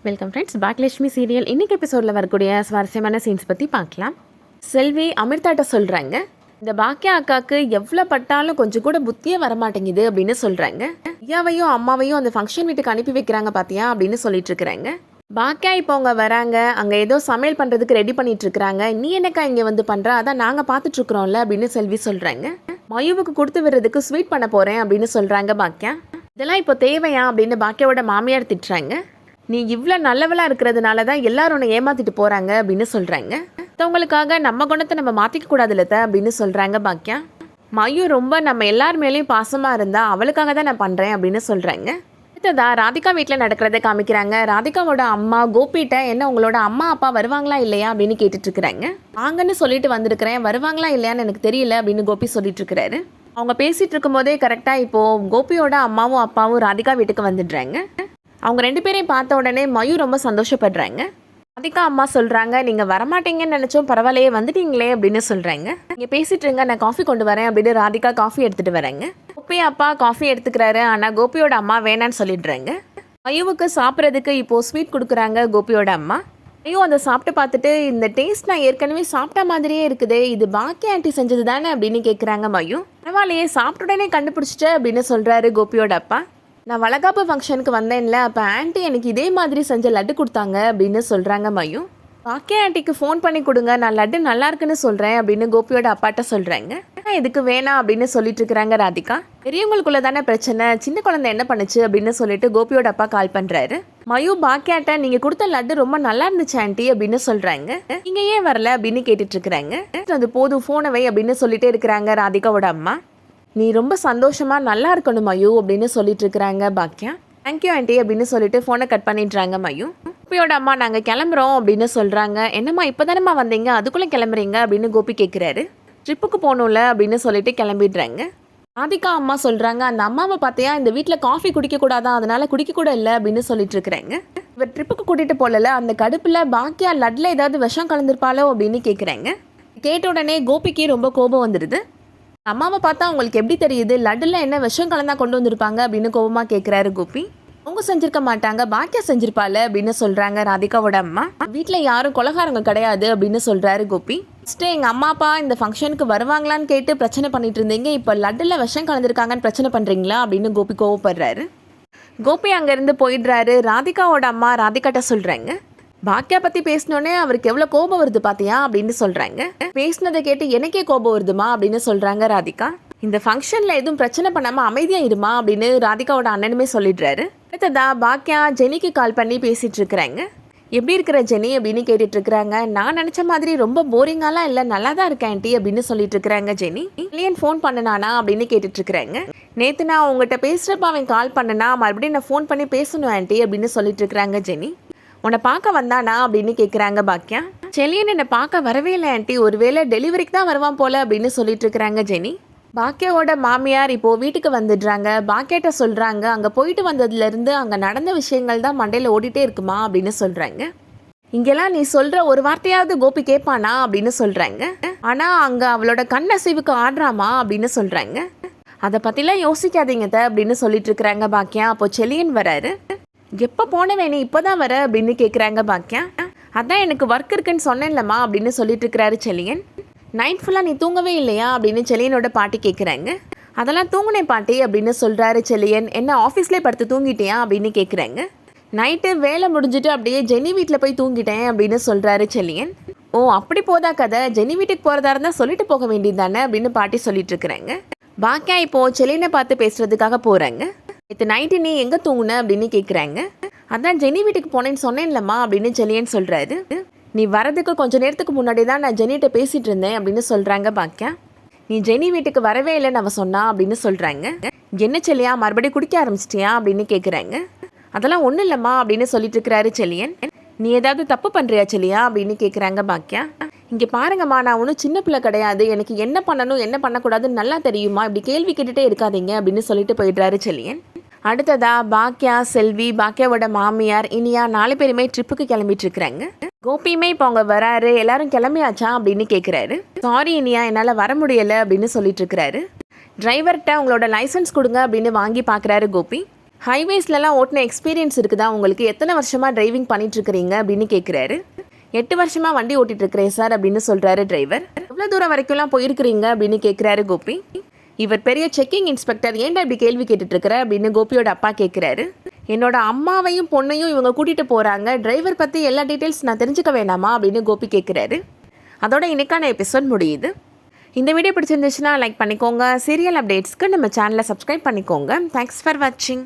Welcome friends. Bhagyalakshmi serial இன்னைக்கு எபிசோடில் வரக்கூடிய சுவாரஸ்யமான சீன்ஸ் பற்றி பார்க்கலாம். செல்வி அமிர்தாட்ட சொல்கிறாங்க, இந்த பாக்கியா அக்காவுக்கு எவ்வளோ பட்டாலும் கொஞ்சம் கூட புத்தியே வரமாட்டேங்குது அப்படின்னு சொல்கிறாங்க. ஐயாவையும் அம்மாவையும் அந்த ஃபங்க்ஷன் வீட்டுக்கு அனுப்பி வைக்கிறாங்க பார்த்தியா அப்படின்னு சொல்லிட்டு இருக்கிறாங்க. பாக்கியா இப்போ அவங்க வராங்க, அங்கே ஏதோ சமையல் பண்ணுறதுக்கு ரெடி பண்ணிட்டு இருக்கிறாங்க. நீ என்னக்கா இங்கே வந்து பண்ணுற, அதான் நாங்கள் பார்த்துட்ருக்குறோம்ல அப்படின்னு செல்வி சொல்கிறாங்க. மயுவுக்கு கொடுத்து விடுறதுக்கு ஸ்வீட் பண்ண போகிறேன் அப்படின்னு சொல்கிறாங்க பாக்கியா. இதெல்லாம் இப்போ தேவையா அப்படின்னு பாக்கியாவோட மாமியார் திட்டுறாங்க. நீ இவ்வளோ நல்லவளாக இருக்கிறதுனால தான் எல்லாரும் உன்னை ஏமாற்றிட்டு போகிறாங்க அப்படின்னு சொல்கிறாங்க. மற்றவங்களுக்காக நம்ம குணத்தை நம்ம மாற்றிக்க கூடாதுல்ல அப்படின்னு சொல்கிறாங்க பாக்கியா. மயு ரொம்ப நம்ம எல்லார் மேலேயும் பாசமாக இருந்தால் அவளுக்காக தான் நான் பண்ணுறேன் அப்படின்னு சொல்கிறாங்க. அடுத்ததா ராதிகா வீட்டில் நடக்கிறத காமிக்கிறாங்க. ராதிகாவோட அம்மா கோபிகிட்ட என்ன உங்களோட அம்மா அப்பா வருவாங்களா இல்லையா அப்படின்னு கேட்டுட்ருக்குறாங்க. வாங்கன்னு சொல்லிட்டு வந்திருக்கிறேன், வருவாங்களா இல்லையான்னு எனக்கு தெரியல அப்படின்னு கோபி சொல்லிட்டு இருக்கிறாரு. அவங்க பேசிகிட்டு இருக்கும்போதே கரெக்டாக இப்போது கோபியோட அம்மாவும் அப்பாவும் ராதிகா வீட்டுக்கு வந்துடுறாங்க. அவங்க ரெண்டு பேரையும் பார்த்த உடனே மயு ரொம்ப சந்தோஷப்படுறாங்க. ராதிகா அம்மா சொல்கிறாங்க, நீங்கள் வரமாட்டீங்கன்னு நினச்சோம், பரவாயில்லையே வந்துட்டீங்களே அப்படின்னு சொல்கிறாங்க. நீங்கள் பேசிட்டு இருங்க, நான் காஃபி கொண்டு வரேன் அப்படின்னு ராதிகா காஃபி எடுத்துகிட்டு வரேங்க. கோபி அப்பா காஃபி எடுத்துக்கிறாரு, ஆனால் கோபியோட அம்மா வேணான்னு சொல்லிடுறாங்க. மயுவுக்கு சாப்பிட்றதுக்கு இப்போது ஸ்வீட் கொடுக்குறாங்க கோபியோட அம்மா. மயு அதை சாப்பிட்டு பார்த்துட்டு, இந்த டேஸ்ட் நான் ஏற்கனவே சாப்பிட்ட மாதிரியே இருக்குது, இது பாக்கியா ஆண்டி செஞ்சது தானே அப்படின்னு கேட்குறாங்க மயு. பரவாயில்லையே சாப்பிட்ட உடனே கண்டுபிடிச்சிட்டு அப்படின்னு சொல்கிறாரு கோபியோட அப்பா. நான் வளகாப்பு ஃபங்க்ஷனுக்கு வந்தேன்ல, அப்போ ஆண்டி எனக்கு இதே மாதிரி செஞ்ச லட்டு கொடுத்தாங்க அப்படின்னு சொல்கிறாங்க மயு. பாக்கியா ஆண்டிக்கு ஃபோன் பண்ணி கொடுங்க, நான் லட்டு நல்லா இருக்குன்னு சொல்கிறேன் அப்படின்னு கோபியோட அப்பாட்ட சொல்கிறாங்க. இதுக்கு வேணாம் அப்படின்னு சொல்லிட்டு இருக்கிறாங்க ராதிகா. பெரியவங்களுக்குள்ள தானே பிரச்சனை, சின்ன குழந்தை என்ன பண்ணுச்சு அப்படின்னு சொல்லிட்டு கோபியோட அப்பா கால் பண்ணுறாரு. மயு பாக்கியாட்ட நீங்கள் கொடுத்த லட்டு ரொம்ப நல்லா இருந்துச்சு ஆண்டி அப்படின்னு சொல்கிறாங்க. நீங்கள் ஏன் வரல அப்படின்னு கேட்டுட்டு இருக்கிறாங்க. அது போதும் ஃபோனை வை அப்படின்னு சொல்லிட்டே இருக்கிறாங்க ராதிகாவோட அம்மா. நீ ரொம்ப சந்தோஷமாக நல்லா இருக்கணும் மயு அப்படின்னு சொல்லிட்டு இருக்கிறாங்க பாக்கியா. தேங்க்யூ ஆண்டி அப்படின்னு சொல்லிட்டு ஃபோனை கட் பண்ணிடுறாங்க மயு. கோபியோட அம்மா நாங்கள் கிளம்புறோம் அப்படின்னு சொல்கிறாங்க. என்னம்மா இப்போ தானம்மா வந்தீங்க, அதுக்குள்ளே கிளம்புறீங்க அப்படின்னு கோபி கேட்குறாரு. ட்ரிப்புக்கு போகணும்ல அப்படின்னு சொல்லிட்டு கிளம்பிடுறாங்க. ராதிகா அம்மா சொல்கிறாங்க, அந்த அம்மாவை பார்த்தியா இந்த வீட்டில் காஃபி குடிக்கக்கூடாதான், அதனால குடிக்கக்கூட இல்லை அப்படின்னு சொல்லிட்டு இருக்கிறாங்க. இவர் ட்ரிப்புக்கு கூட்டிகிட்டு போகல, அந்த கடுப்பில் பாக்கியா லட்டில் ஏதாவது விஷம் கலந்துருப்பாளோ அப்படின்னு கேட்குறாங்க. கேட்ட உடனே கோபிக்கு ரொம்ப கோபம் வந்துடுது. அம்மாவை பார்த்தா உங்களுக்கு எப்படி தெரியுது, லட்டுல என்ன விஷம் கலந்தா கொண்டு வந்திருப்பாங்க அப்படின்னு கோபமாக கேட்குறாரு கோபி. அவங்க செஞ்சிருக்க மாட்டாங்க, பாக்கியா செஞ்சிருப்பாள் அப்படின்னு சொல்கிறாங்க ராதிகாவோட அம்மா. வீட்டில் யாரும் கொலகாரங்க கிடையாது அப்படின்னு சொல்கிறாரு கோபி. ஃபஸ்ட்டு எங்கள் அம்மா அப்பா இந்த ஃபங்க்ஷனுக்கு வருவாங்களான்னு கேட்டு பிரச்சனை பண்ணிட்டு இருந்தீங்க, இப்போ லட்டுல விஷம் கலந்துருக்காங்கன்னு பிரச்சனை பண்ணுறீங்களா அப்படின்னு கோபி கோவப்படுறாரு. கோபி அங்கேருந்து போயிடுறாரு. ராதிகாவோட அம்மா ராதிகாட்ட சொல்கிறாங்க, பாக்கியா பற்றி பேசினோன்னே அவருக்கு எவ்வளோ கோபம் வருது பார்த்தியா அப்படின்னு சொல்கிறாங்க. பேசினதை கேட்டு எனக்கே கோபம் வருதுமா அப்படின்னு சொல்கிறாங்க ராதிகா. இந்த ஃபங்க்ஷனில் எதுவும் பிரச்சனை பண்ணாமல் அமைதியாக இருமா அப்படின்னு ராதிகாவோட அண்ணனுமே சொல்லிடுறாரு. அடுத்ததா பாக்கியா ஜெனிக்கு கால் பண்ணி பேசிகிட்டு இருக்கிறாங்க. எப்படி இருக்கிற ஜெனி அப்படின்னு கேட்டுட்டு இருக்கிறாங்க. நான் நினச்ச மாதிரி ரொம்ப போரிங்காலாம் இல்லை, நல்லா தான் இருக்கேன் ஆண்டி அப்படின்னு சொல்லிட்டு இருக்கிறாங்க ஜெனி. இல்லையன் ஃபோன் பண்ணனானா அப்படின்னு கேட்டுட்டு இருக்கிறாங்க. நேற்று நான் உங்கள்கிட்ட பேசுகிறப்ப அவன் கால் பண்ணனா, மறுபடியும் நான் ஃபோன் பண்ணி பேசணும் ஆண்டி அப்படின்னு சொல்லிட்டு இருக்கிறாங்க ஜெனி. உன்னை பார்க்க வந்தானா அப்படின்னு கேட்குறாங்க பாக்கியா. செல்லியன் என்னை பார்க்க வரவே இல்லை ஆண்டி, ஒருவேளை டெலிவரிக்கு தான் வருவான் போல அப்படின்னு சொல்லிட்டு இருக்கிறாங்க ஜெனி. பாக்கியாவோட மாமியார் இப்போது வீட்டுக்கு வந்துடுறாங்க. பாக்கியாட்ட சொல்கிறாங்க, அங்கே போயிட்டு வந்ததுலேருந்து அங்கே நடந்த விஷயங்கள் தான் மண்டையில் ஓடிட்டே இருக்குமா அப்படின்னு சொல்கிறாங்க. இங்கெல்லாம் நீ சொல்கிற ஒரு வார்த்தையாவது கோபி கேட்பானா அப்படின்னு சொல்கிறாங்க. ஆனால் அங்கே அவளோட கண்ணசைவுக்கு ஆடுறாமா அப்படின்னு சொல்கிறாங்க. அதை பற்றிலாம் யோசிக்காதீங்க அப்படின்னு சொல்லிட்டு இருக்கிறாங்க பாக்கியா. அப்போ செல்லியன் வராரு. எப்போ போனவே நீ இப்போ தான் வர அப்படின்னு கேட்குறாங்க பாக்கியா. அதான் எனக்கு ஒர்க் இருக்குன்னு சொன்னேன்லம்மா அப்படின்னு சொல்லிட்டு இருக்கிறாரு செல்லியன். நைட் ஃபுல்லாக நீ தூங்கவே இல்லையா அப்படின்னு செல்லியனோட பாட்டி கேட்குறாங்க. அதெல்லாம் தூங்குனேன் பாட்டி அப்படின்னு சொல்கிறாரு செல்லியன். என்ன ஆஃபீஸ்லேயே படுத்து தூங்கிட்டியா அப்படின்னு கேட்குறாங்க. நைட்டு வேலை முடிஞ்சுட்டு அப்படியே ஜெனி வீட்டில் போய் தூங்கிட்டேன் அப்படின்னு சொல்கிறாரு செல்லியன். ஓ அப்படி போதா கதை, ஜெனி வீட்டுக்கு போகிறதா இருந்தால் சொல்லிட்டு போக வேண்டியது தானே அப்படின்னு பாட்டி சொல்லிட்டு இருக்கிறாங்க. பாக்கியா இப்போது செல்லியனை பார்த்து பேசுகிறதுக்காக போகிறாங்க. நேற்று நைட்டு நீ எங்கே தூங்குன அப்படின்னு கேட்குறாங்க. அதான் ஜெனி வீட்டுக்கு போனேன்னு சொன்னேன்லம்மா அப்படின்னு செல்லியன் சொல்கிறாரு. நீ வரதுக்கு கொஞ்சம் நேரத்துக்கு முன்னாடி தான் நான் ஜெனிகிட்ட பேசிகிட்டு இருந்தேன் அப்படின்னு சொல்கிறாங்க பாக்கியா. நீ ஜெனி வீட்டுக்கு வரவே இல்லைன்னு அவன் சொன்னா அப்படின்னு சொல்கிறாங்க. என்ன செல்லியா மறுபடியும் குடிக்க ஆரம்பிச்சிட்டியா அப்படின்னு கேட்குறாங்க. அதெல்லாம் ஒன்றும் இல்லைம்மா அப்படின்னு சொல்லிட்டு இருக்கிறாரு செல்லியன். நீ ஏதாவது தப்பு பண்ணுறியா செல்லியா அப்படின்னு கேட்குறாங்க பாக்கியா. இங்கே பாருங்கம்மா, நான் ஒன்றும் சின்ன பிள்ளை கிடையாது, எனக்கு என்ன பண்ணணும் என்ன பண்ணக்கூடாதுன்னு நல்லா தெரியுமா, இப்படி கேள்வி கேட்டுகிட்டே இருக்காதீங்க அப்படின்னு சொல்லிட்டு போயிடுறாரு செல்லியன். அடுத்ததா பாக்கியா, செல்வி, பாக்கியாவோட மாமியார் இனியா 4 பேருமே ட்ரிப்புக்கு கிளம்பிட்டு இருக்கிறாங்க. கோபியுமே இப்போ அவங்க வராரு. எல்லாரும் கிளம்பியாச்சா அப்படின்னு கேட்குறாரு. சாரி இனியா, என்னால் வர முடியலை அப்படின்னு சொல்லிட்டு இருக்கிறாரு. டிரைவர்கிட்ட உங்களோட லைசன்ஸ் கொடுங்க அப்படின்னு வாங்கி பார்க்குறாரு கோபி. ஹைவேஸ்லலாம் ஓட்டின எக்ஸ்பீரியன்ஸ் இருக்குதா உங்களுக்கு? எத்தனை வருஷமாக டிரைவிங் பண்ணிகிட்ருக்கிறீங்க அப்படின்னு கேட்குறாரு. 8 வருஷமாக வண்டி ஓட்டிகிட்ருக்கிறேன் சார் அப்படின்னு சொல்கிறாரு டிரைவர். எவ்வளோ தூரம் வரைக்கும்லாம் போயிருக்கிறீங்க அப்படின்னு கேட்குறாரு கோபி. இவர் பெரிய செக்கிங் இன்ஸ்பெக்டர், ஏன்டா இப்படி கேள்வி கேட்டுட்ருக்கிற அப்படின்னு கோபியோட அப்பா கேட்குறாரு. என்னோட அம்மாவையும் பொண்ணையும் இவங்க கூட்டிகிட்டு போகிறாங்க, டிரைவர் பற்றி எல்லா டீட்டெயில்ஸ் நான் தெரிஞ்சுக்க வேண்டாமா அப்படின்னு கோபி கேட்குறாரு. அதோட இன்னைக்கான எபிசோட் முடியுது. இந்த வீடியோ பிடிச்சிருந்துச்சுன்னா லைக் பண்ணிக்கோங்க. சீரியல் அப்டேட்ஸ்க்கு நம்ம சேனலை சப்ஸ்கிரைப் பண்ணிக்கோங்க. தேங்க்ஸ் ஃபார் வாட்சிங்.